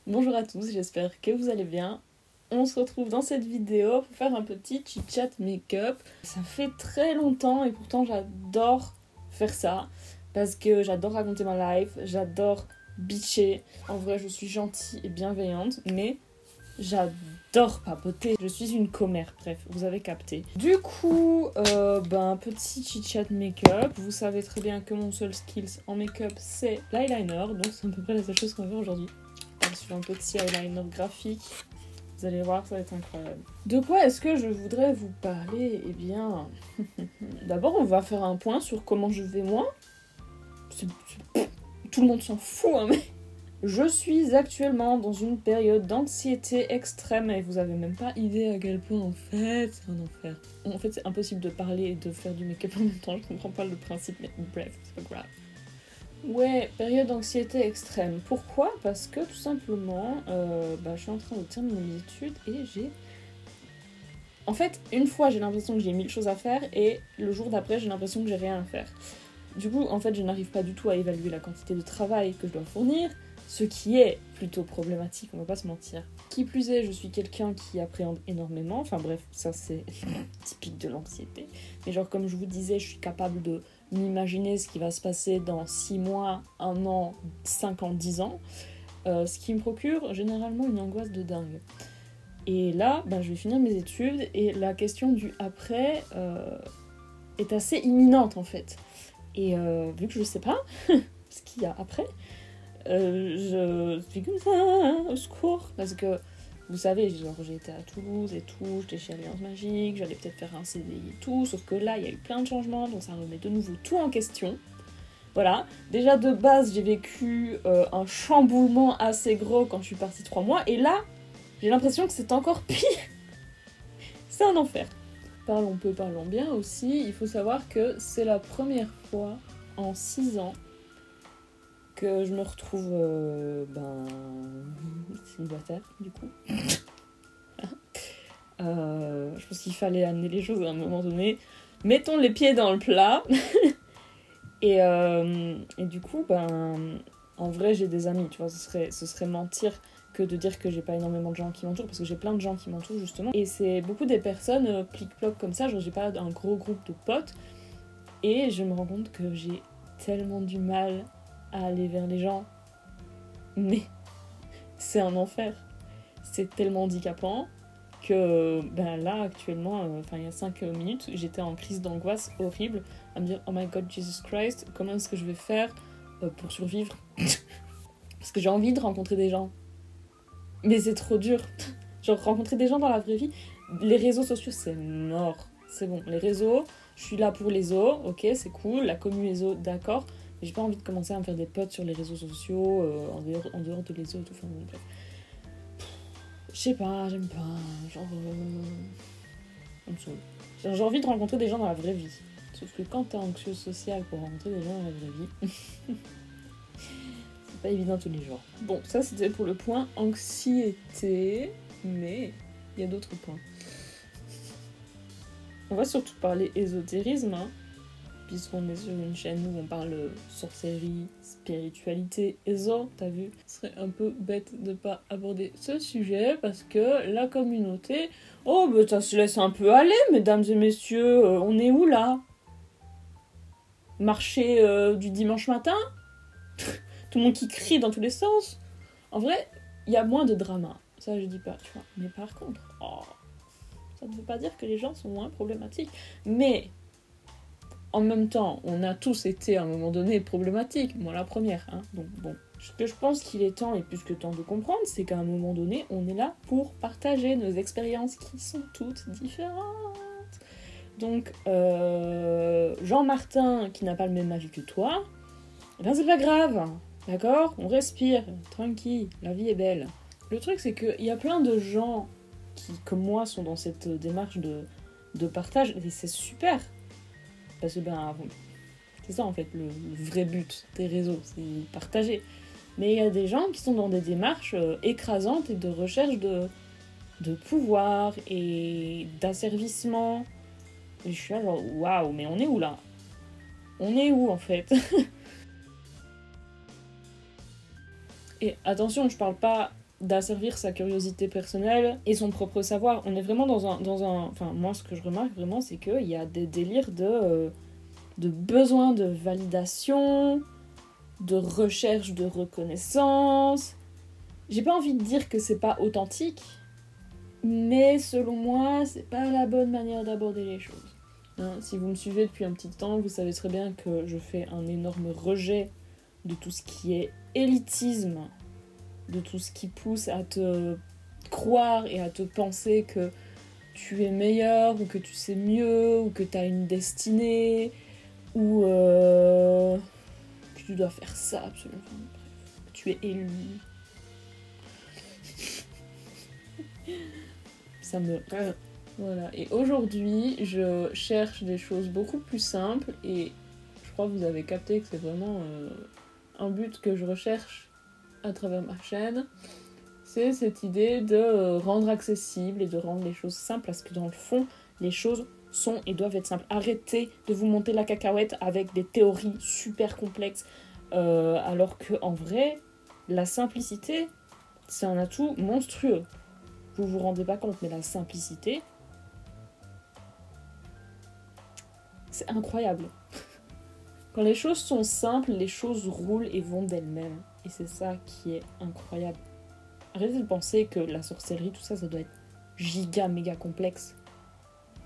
Bonjour à tous, j'espère que vous allez bien. On se retrouve dans cette vidéo pour faire un petit chit-chat make-up. Ça fait très longtemps et pourtant j'adore faire ça parce que j'adore raconter ma life, j'adore bitcher. En vrai, je suis gentille et bienveillante, mais j'adore papoter. Je suis une commère, bref, vous avez capté. Du coup, petit chit-chat make-up. Vous savez très bien que mon seul skills en make-up, c'est l'eyeliner, donc c'est à peu près la seule chose qu'on va faire aujourd'hui. Sur un petit eyeliner graphique. Vous allez voir, ça va être incroyable. De quoi est-ce que je voudrais vous parler? Eh bien, d'abord, on va faire un point sur comment je vais moi. Tout le monde s'en fout, hein, mais... Je suis actuellement dans une période d'anxiété extrême et vous avez même pas idée à quel point, en fait, c'est un enfer. En fait, c'est impossible de parler et de faire du make-up en même temps. Je comprends pas le principe, mais bref, c'est pas grave. Ouais, période d'anxiété extrême. Pourquoi? Parce que tout simplement, je suis en train de terminer mes études et j'ai... En fait, une fois j'ai l'impression que j'ai 1000 choses à faire et le jour d'après j'ai l'impression que j'ai rien à faire. Du coup, en fait, je n'arrive pas du tout à évaluer la quantité de travail que je dois fournir, ce qui est plutôt problématique, on va pas se mentir. Qui plus est, je suis quelqu'un qui appréhende énormément, enfin bref, ça c'est typique de l'anxiété. Mais genre, comme je vous disais, je suis capable de m'imaginer ce qui va se passer dans 6 mois, 1 an, 5 ans, 10 ans, ce qui me procure généralement une angoisse de dingue. Et là, je vais finir mes études et la question du après est assez imminente en fait. Et vu que je sais pas ce qu'il y a après, je suis comme ça, au secours, parce que vous savez, genre, j'ai été à Toulouse et tout, j'étais chez Alliance Magique, j'allais peut-être faire un CDI et tout, sauf que là, il y a eu plein de changements, donc ça remet de nouveau tout en question. Voilà, déjà de base, j'ai vécu un chamboulement assez gros quand je suis partie 3 mois, et là, j'ai l'impression que c'est encore pire. C'est un enfer. Parlons peu, parlons bien aussi, il faut savoir que c'est la première fois en 6 ans que je me retrouve célibataire du coup. Je pense qu'il fallait amener les choses à un moment donné. Mettons les pieds dans le plat. et du coup, en vrai, j'ai des amis, tu vois, ce serait mentir que de dire que j'ai pas énormément de gens qui m'entourent, parce que j'ai plein de gens qui m'entourent justement. Et c'est beaucoup des personnes plic-ploc comme ça, genre j'ai pas un gros groupe de potes. Et je me rends compte que j'ai tellement du mal à aller vers les gens, mais c'est un enfer. C'est tellement handicapant que là actuellement, il y a 5 minutes, j'étais en crise d'angoisse horrible à me dire oh my god Jesus Christ, comment est-ce que je vais faire pour survivre? Parce que j'ai envie de rencontrer des gens, mais c'est trop dur. Genre rencontrer des gens dans la vraie vie, les réseaux sociaux c'est mort, c'est bon, les réseaux, je suis là pour les os, ok c'est cool, la commu les os, d'accord. J'ai pas envie de commencer à me faire des potes sur les réseaux sociaux, en dehors de les autres, et tout. Enfin, bref. Je sais pas, j'aime pas. Genre. Ça me saoule. J'ai envie de rencontrer des gens dans la vraie vie. Sauf que quand t'es anxieuse sociale pour rencontrer des gens dans la vraie vie, c'est pas évident tous les jours. Bon, ça c'était pour le point anxiété, mais il y a d'autres points. On va surtout parler ésotérisme, hein. Puisqu'on est sur une chaîne où on parle sorcellerie, spiritualité, éso, t'as vu? Ce serait un peu bête de pas aborder ce sujet parce que la communauté, ça se laisse un peu aller, mesdames et messieurs, on est où là? Marché du dimanche matin? Tout le monde qui crie dans tous les sens? En vrai, il y a moins de drama, ça je dis pas, tu vois. Mais par contre, ça ne veut pas dire que les gens sont moins problématiques, mais... En même temps, on a tous été à un moment donné problématiques, moi la première, hein. Donc bon, ce que je pense qu'il est temps et plus que temps de comprendre, c'est qu'à un moment donné, on est là pour partager nos expériences qui sont toutes différentes. Donc, Jean-Martin, qui n'a pas le même avis que toi, c'est pas grave, d'accord? On respire, tranquille, la vie est belle. Le truc, c'est qu'il y a plein de gens qui, comme moi, sont dans cette démarche de partage, et c'est super. Parce que c'est ça en fait le vrai but des réseaux, c'est partager. Mais il y a des gens qui sont dans des démarches écrasantes et de recherche de pouvoir et d'asservissement. Et je suis là genre waouh, mais on est où là? On est où en fait? Et attention, je parle pas d'asservir sa curiosité personnelle et son propre savoir. On est vraiment dans un... Enfin, moi, ce que je remarque vraiment, c'est qu'il y a des délires de besoin de validation, de recherche de reconnaissance. J'ai pas envie de dire que c'est pas authentique, mais selon moi, c'est pas la bonne manière d'aborder les choses. Hein, si vous me suivez depuis un petit temps, vous savez très bien que je fais un énorme rejet de tout ce qui est élitisme, de tout ce qui pousse à te croire et à te penser que tu es meilleur, ou que tu sais mieux, ou que tu as une destinée, ou que tu dois faire ça absolument. Bref, que tu es élu. Ça me... Voilà. Et aujourd'hui, je cherche des choses beaucoup plus simples, et je crois que vous avez capté que c'est vraiment un but que je recherche à travers ma chaîne. C'est cette idée de rendre accessible et de rendre les choses simples, parce que dans le fond, les choses sont et doivent être simples. Arrêtez de vous monter la cacahuète avec des théories super complexes, alors qu'en vrai, la simplicité, c'est un atout monstrueux. Vous vous rendez pas compte, mais la simplicité, c'est incroyable. Quand les choses sont simples, les choses roulent et vont d'elles-mêmes. Et c'est ça qui est incroyable. Arrêtez de penser que la sorcellerie, tout ça, ça doit être giga méga complexe.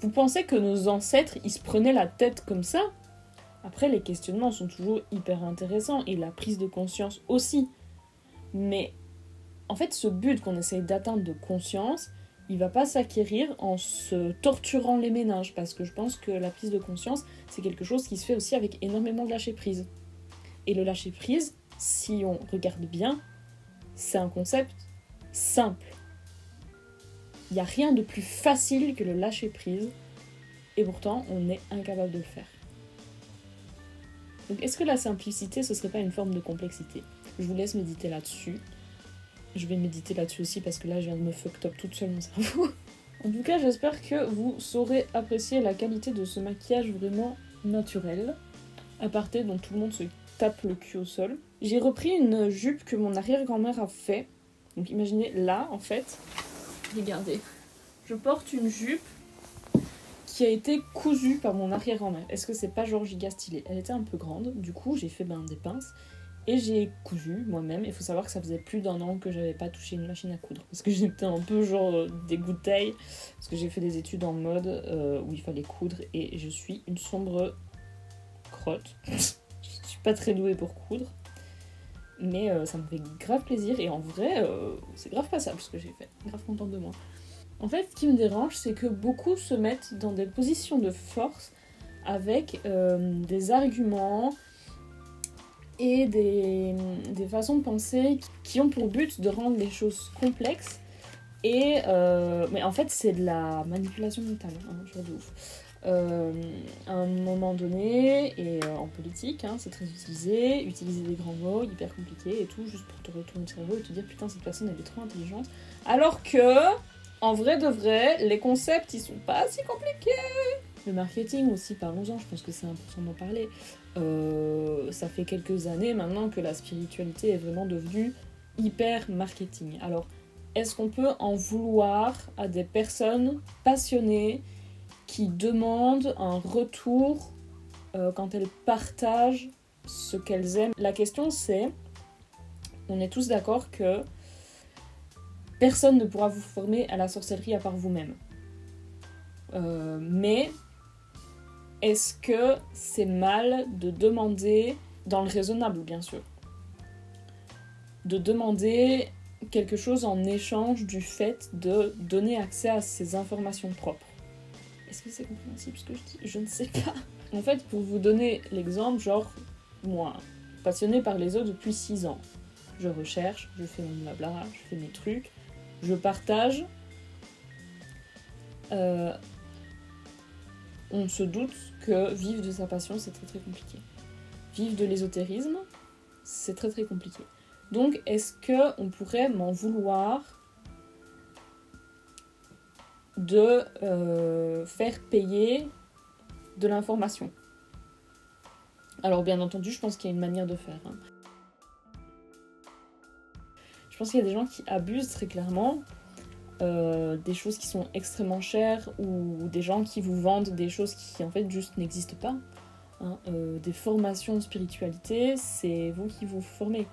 Vous pensez que nos ancêtres, ils se prenaient la tête comme ça? Après, les questionnements sont toujours hyper intéressants, et la prise de conscience aussi. Mais en fait, ce but qu'on essaye d'atteindre de conscience, il va pas s'acquérir en se torturant les méninges, parce que je pense que la prise de conscience, c'est quelque chose qui se fait aussi avec énormément de lâcher prise. Et le lâcher prise, si on regarde bien, c'est un concept simple. Il n'y a rien de plus facile que le lâcher prise, et pourtant on est incapable de le faire. Donc est-ce que la simplicité, ce serait pas une forme de complexité? Je vous laisse méditer là-dessus. Je vais méditer là-dessus aussi, parce que là je viens de me fuck up toute seule mon cerveau. En tout cas, j'espère que vous saurez apprécier la qualité de ce maquillage vraiment naturel, aparté dont tout le monde se tape le cul au sol. J'ai repris une jupe que mon arrière-grand-mère a fait. Donc imaginez là, en fait, regardez, je porte une jupe qui a été cousue par mon arrière-grand-mère. Est-ce que c'est pas genre giga stylé? Elle était un peu grande, du coup j'ai fait des pinces et j'ai cousu moi-même. Il faut savoir que ça faisait plus d'1 an que j'avais pas touché une machine à coudre, parce que j'étais un peu genre dégoûtée, parce que j'ai fait des études en mode où il fallait coudre, et je suis une sombre crotte. Je suis pas très douée pour coudre, mais ça me fait grave plaisir, et en vrai c'est grave passable ce que j'ai fait, grave contente de moi. En fait, ce qui me dérange, c'est que beaucoup se mettent dans des positions de force avec des arguments et des façons de penser qui ont pour but de rendre les choses complexes. Et mais en fait, c'est de la manipulation mentale, genre de ouf. À un moment donné, et en politique, c'est très utilisé, utiliser des grands mots hyper compliqués et tout, juste pour te retourner le cerveau et te dire putain, cette personne elle est trop intelligente. Alors que, en vrai de vrai, les concepts ils sont pas si compliqués. Le marketing aussi, parlons-en, je pense que c'est important d'en parler. Ça fait quelques années maintenant que la spiritualité est vraiment devenue hyper marketing. Alors, est-ce qu'on peut en vouloir à des personnes passionnées qui demandent un retour quand elles partagent ce qu'elles aiment? La question c'est, on est tous d'accord que personne ne pourra vous former à la sorcellerie à part vous-même. Mais est-ce que c'est mal de demander, dans le raisonnable bien sûr, de demander quelque chose en échange du fait de donner accès à ces informations propres? Est-ce que c'est compréhensible ce que je dis? Je ne sais pas. En fait, pour vous donner l'exemple, genre, moi, passionnée par les autres depuis 6 ans, je recherche, je fais mon blabla, je fais mes trucs, je partage. On se doute que vivre de sa passion, c'est très très compliqué. Vivre de l'ésotérisme, c'est très très compliqué. Donc, est-ce qu'on pourrait m'en vouloir de faire payer de l'information? Alors, bien entendu, je pense qu'il y a une manière de faire. Je pense qu'il y a des gens qui abusent très clairement. Des choses qui sont extrêmement chères ou des gens qui vous vendent des choses qui en fait juste n'existent pas. Hein. Des formations de spiritualité, c'est vous qui vous formez.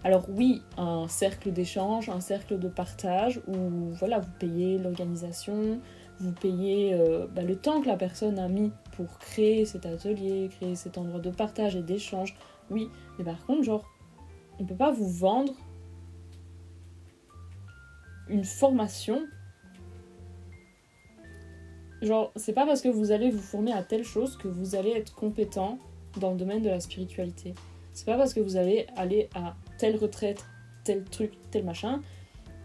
Alors oui, un cercle d'échange, un cercle de partage où voilà, vous payez l'organisation, vous payez le temps que la personne a mis pour créer cet atelier, créer cet endroit de partage et d'échange. Oui, mais par contre, genre, on peut pas vous vendre une formation. Genre, c'est pas parce que vous allez vous former à telle chose que vous allez être compétent dans le domaine de la spiritualité. C'est pas parce que vous allez aller à telle retraite, tel truc, tel machin,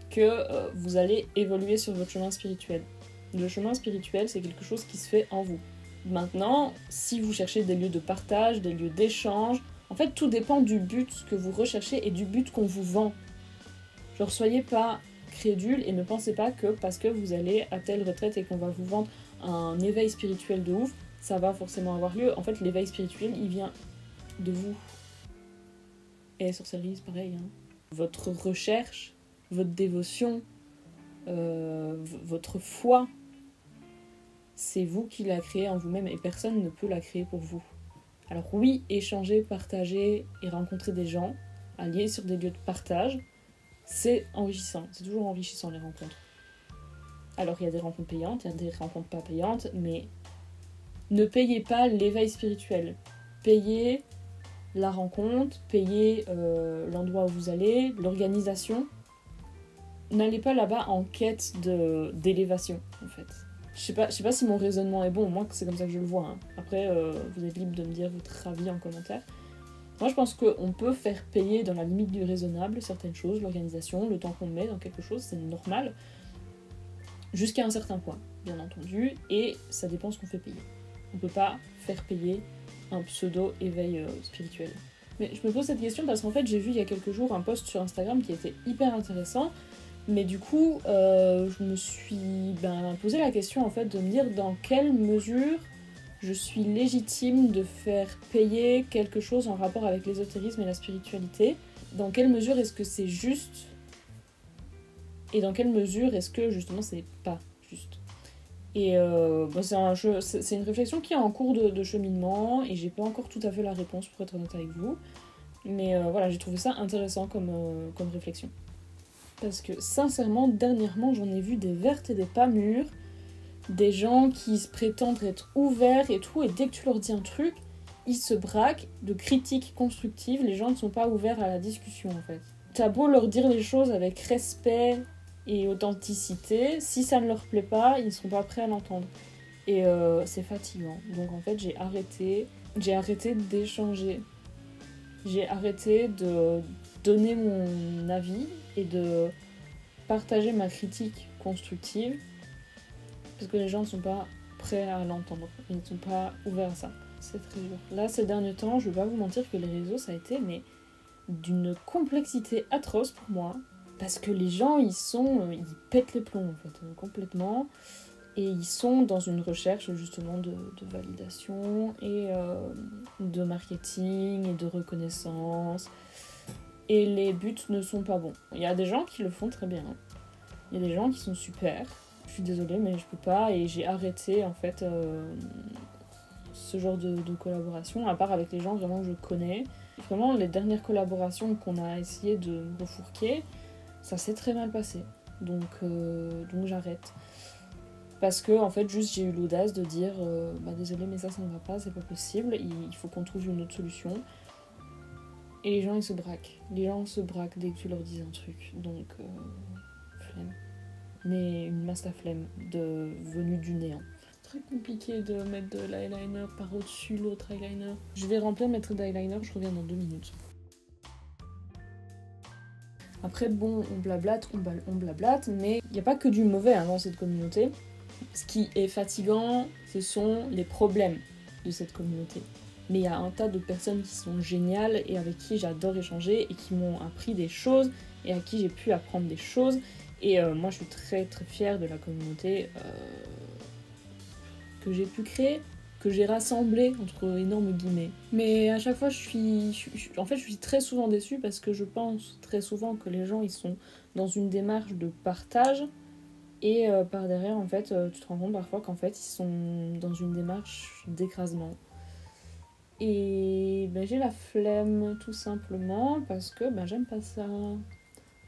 que vous allez évoluer sur votre chemin spirituel. Le chemin spirituel, c'est quelque chose qui se fait en vous. Maintenant, si vous cherchez des lieux de partage, des lieux d'échange, en fait, tout dépend du but que vous recherchez et du but qu'on vous vend. Genre, soyez pas crédule et ne pensez pas que parce que vous allez à telle retraite et qu'on va vous vendre un éveil spirituel de ouf, ça va forcément avoir lieu. En fait, l'éveil spirituel, il vient de vous. Et sur service, pareil. Hein. Votre recherche, votre dévotion, votre foi, c'est vous qui la créez en vous-même et personne ne peut la créer pour vous. Alors oui, échanger, partager et rencontrer des gens, alliés sur des lieux de partage, c'est enrichissant, c'est toujours enrichissant les rencontres. Alors il y a des rencontres payantes, il y a des rencontres pas payantes, mais ne payez pas l'éveil spirituel. Payez la rencontre, payez l'endroit où vous allez, l'organisation. N'allez pas là-bas en quête d'élévation, en fait. Je sais pas si mon raisonnement est bon, moi c'est comme ça que je le vois. Hein. Après, vous êtes libre de me dire votre avis en commentaire. Moi je pense qu'on peut faire payer dans la limite du raisonnable certaines choses, l'organisation, le temps qu'on met dans quelque chose, c'est normal. Jusqu'à un certain point, bien entendu, et ça dépend ce qu'on fait payer. On peut pas faire payer un pseudo-éveil spirituel. Mais je me pose cette question parce qu'en fait j'ai vu il y a quelques jours un post sur Instagram qui était hyper intéressant, mais du coup je me suis posé la question en fait de me dire dans quelle mesure je suis légitime de faire payer quelque chose en rapport avec l'ésotérisme et la spiritualité. Dans quelle mesure est-ce que c'est juste et dans quelle mesure est-ce que justement c'est pas juste. Et c'est une réflexion qui est en cours de cheminement et j'ai pas encore tout à fait la réponse pour être honnête avec vous. Mais voilà, j'ai trouvé ça intéressant comme réflexion. Parce que sincèrement, dernièrement, j'en ai vu des vertes et des pas mûres, des gens qui se prétendent être ouverts et tout, et dès que tu leur dis un truc, ils se braquent de critiques constructives, les gens ne sont pas ouverts à la discussion en fait. T'as beau leur dire les choses avec respect et authenticité, si ça ne leur plaît pas, ils ne seront pas prêts à l'entendre. Et c'est fatigant. Donc en fait, j'ai arrêté d'échanger. J'ai arrêté de donner mon avis et de partager ma critique constructive parce que les gens ne sont pas prêts à l'entendre. Ils ne sont pas ouverts à ça. C'est très dur. Là, ces derniers temps, je vais pas vous mentir que les réseaux, ça a été d'une complexité atroce pour moi. Parce que les gens, ils pètent les plombs, en fait, complètement. Et ils sont dans une recherche, justement, de validation et de marketing et de reconnaissance. Et les buts ne sont pas bons. Il y a des gens qui le font très bien. Il y a des gens qui sont super. Je suis désolée, mais je peux pas. Et j'ai arrêté, en fait, ce genre de collaboration, à part avec les gens vraiment que je connais. Vraiment, les dernières collaborations qu'on a essayé de me refourquer, ça s'est très mal passé. Donc j'arrête. Parce que, en fait, juste j'ai eu l'audace de dire désolé, mais ça ne va pas, c'est pas possible, il faut qu'on trouve une autre solution. Et les gens, ils se braquent. Les gens se braquent dès que tu leur dis un truc. Donc, flemme. Mais une masse flemme venue du néant. Très compliqué de mettre de l'eyeliner par au-dessus l'autre eyeliner. Je vais remplir mes traits d'eyeliner, je reviens dans 2 minutes. Après, bon, on blablate, mais il n'y a pas que du mauvais dans cette communauté. Ce qui est fatigant, ce sont les problèmes de cette communauté. Mais il y a un tas de personnes qui sont géniales et avec qui j'adore échanger et qui m'ont appris des choses et à qui j'ai pu apprendre des choses. Et moi, je suis très très fière de la communauté que j'ai pu créer. que j'ai rassemblé entre énormes guillemets. Mais à chaque fois, je suis très souvent déçue parce que je pense très souvent que les gens, ils sont dans une démarche de partage et par derrière, en fait, tu te rends compte parfois qu'en fait, ils sont dans une démarche d'écrasement. Et ben, j'ai la flemme, tout simplement, parce que ben, j'aime pas ça. En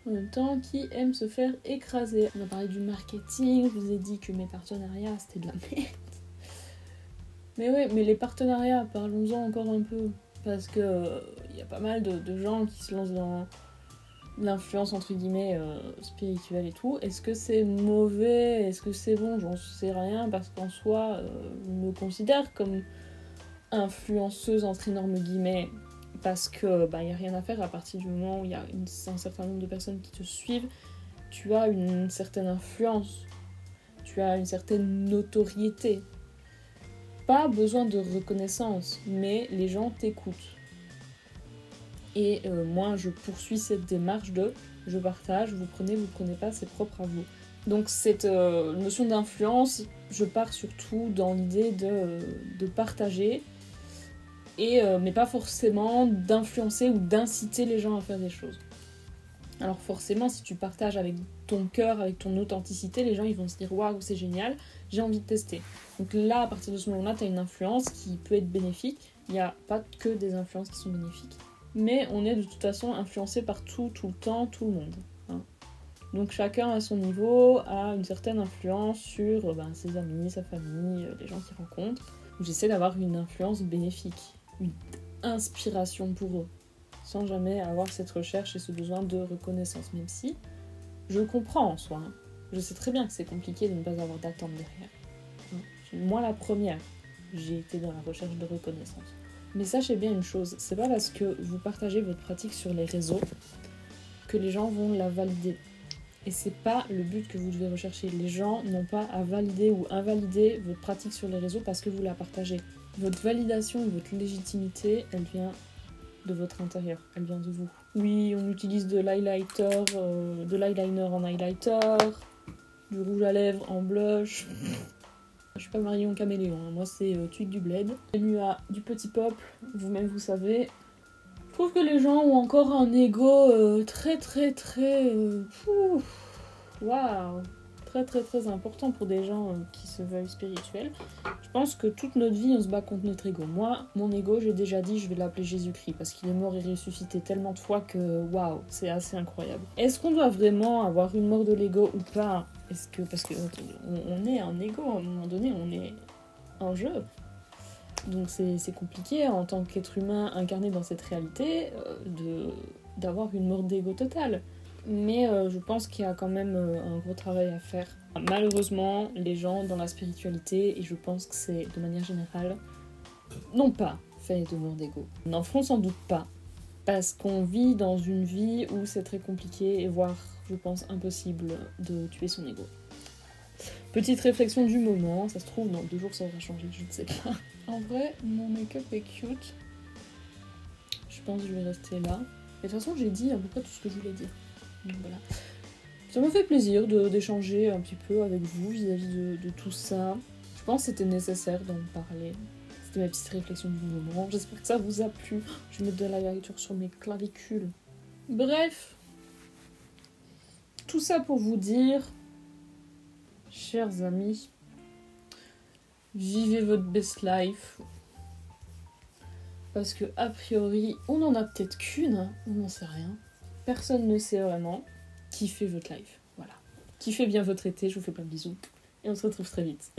même temps, qui aime se faire écraser? On a parlé du marketing, je vous ai dit que mes partenariats, c'était de la merde. Mais ouais, mais les partenariats, parlons-en encore un peu. Parce que y a pas mal de gens qui se lancent dans l'influence entre guillemets spirituelle et tout. Est-ce que c'est mauvais? Est-ce que c'est bon? J'en sais rien parce qu'en soi, je me considère comme influenceuse entre énormes guillemets parce que bah, y a rien à faire à partir du moment où il y a un certain nombre de personnes qui te suivent. Tu as une certaine influence, tu as une certaine notoriété. Pas besoin de reconnaissance, mais les gens t'écoutent. Et moi, je poursuis cette démarche de je partage, vous prenez pas, c'est propre à vous. Donc cette notion d'influence, je pars surtout dans l'idée de partager, mais pas forcément d'influencer ou d'inciter les gens à faire des choses. Alors forcément, si tu partages avec ton cœur, avec ton authenticité, les gens ils vont se dire waouh, c'est génial, j'ai envie de tester. Donc là, à partir de ce moment-là, tu as une influence qui peut être bénéfique. Il n'y a pas que des influences qui sont bénéfiques. Mais on est de toute façon influencé par tout le temps, tout le monde. Hein. Donc chacun à son niveau a une certaine influence sur ses amis, sa famille, les gens qu'il rencontre. J'essaie d'avoir une influence bénéfique, une inspiration pour eux, sans jamais avoir cette recherche et ce besoin de reconnaissance, même si je comprends en soi. Hein. Je sais très bien que c'est compliqué de ne pas avoir d'attente derrière. Hein. Moi la première, j'ai été dans la recherche de reconnaissance. Mais sachez bien une chose, c'est pas parce que vous partagez votre pratique sur les réseaux que les gens vont la valider. Et c'est pas le but que vous devez rechercher. Les gens n'ont pas à valider ou invalider votre pratique sur les réseaux parce que vous la partagez. Votre validation et votre légitimité, elle vient de votre intérieur, elle vient de vous. Oui, on utilise de l'highlighter, de l'eyeliner en highlighter, du rouge à lèvres en blush. Je suis pas Marion Caméléon, hein. Moi c'est Tweet du Bled. Bienvenue à Du Petit Peuple, vous-même vous savez. Je trouve que les gens ont encore un ego très waouh, très important pour des gens qui se veulent spirituels. Je pense que toute notre vie on se bat contre notre ego. Moi, mon ego, j'ai déjà dit, je vais l'appeler Jésus-Christ parce qu'il est mort et ressuscité tellement de fois que waouh, c'est assez incroyable. Est-ce qu'on doit vraiment avoir une mort de l'ego ou pas? Parce que on est un ego, à un moment donné, on est un jeu. Donc c'est compliqué en tant qu'être humain incarné dans cette réalité d'avoir une mort d'ego totale. Mais je pense qu'il y a quand même un gros travail à faire. Malheureusement, les gens dans la spiritualité, et je pense que c'est de manière générale, n'ont pas fait de mort d'ego. N'en feront sans doute pas. Parce qu'on vit dans une vie où c'est très compliqué, et voire, je pense, impossible de tuer son ego. Petite réflexion du moment, ça se trouve, dans 2 jours ça aura changé, je ne sais pas. En vrai, mon make-up est cute. Je pense que je vais rester là. Mais de toute façon, j'ai dit à peu près tout ce que je voulais dire. Donc voilà. Ça me fait plaisir d'échanger un petit peu avec vous vis-à-vis de tout ça. Je pense que c'était nécessaire d'en parler. C'était ma petite réflexion du moment. J'espère que ça vous a plu. Je vais mettre de la lecture sur mes clavicules. Bref. Tout ça pour vous dire, chers amis, vivez votre best life. Parce que, a priori, on en a peut-être qu'une, hein, on n'en sait rien. Personne ne sait vraiment. Kiffez votre life, voilà. Kiffez bien votre été, je vous fais plein de bisous. Et on se retrouve très vite.